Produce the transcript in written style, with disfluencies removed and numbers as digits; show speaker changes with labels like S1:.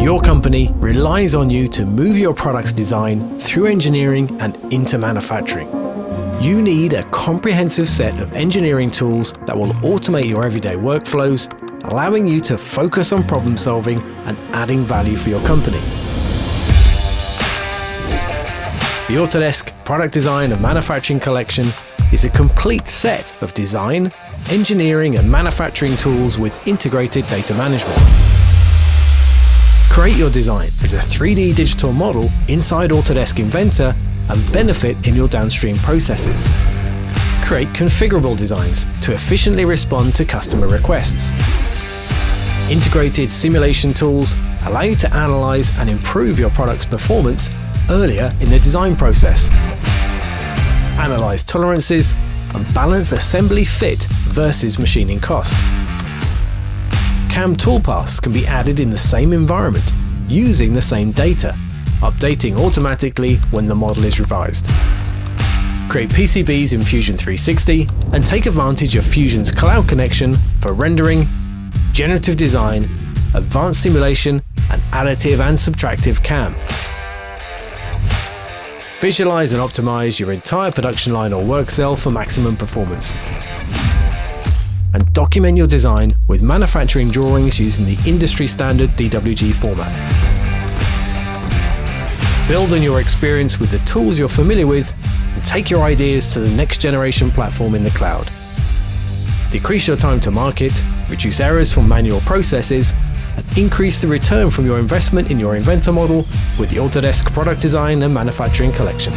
S1: Your company relies on you to move your product's design through engineering and into manufacturing. You need a comprehensive set of engineering tools that will automate your everyday workflows, allowing you to focus on problem solving and adding value for your company. The Autodesk Product Design and Manufacturing Collection is a complete set of design, engineering and manufacturing tools with integrated data management. Create your design as a 3D digital model inside Autodesk Inventor and benefit in your downstream processes. Create configurable designs to efficiently respond to customer requests. Integrated simulation tools allow you to analyze and improve your product's performance earlier in the design process. Analyze tolerances and balance assembly fit versus machining cost. CAM toolpaths can be added in the same environment, using the same data, updating automatically when the model is revised. Create PCBs in Fusion 360 and take advantage of Fusion's cloud connection for rendering, generative design, advanced simulation, and additive and subtractive CAM. Visualize and optimize your entire production line or work cell for maximum performance. And document your design with manufacturing drawings using the industry standard DWG format. Build on your experience with the tools you're familiar with and take your ideas to the next generation platform in the cloud. Decrease your time to market, reduce errors from manual processes, and increase the return from your investment in your Inventor model with the Autodesk Product Design and Manufacturing Collection.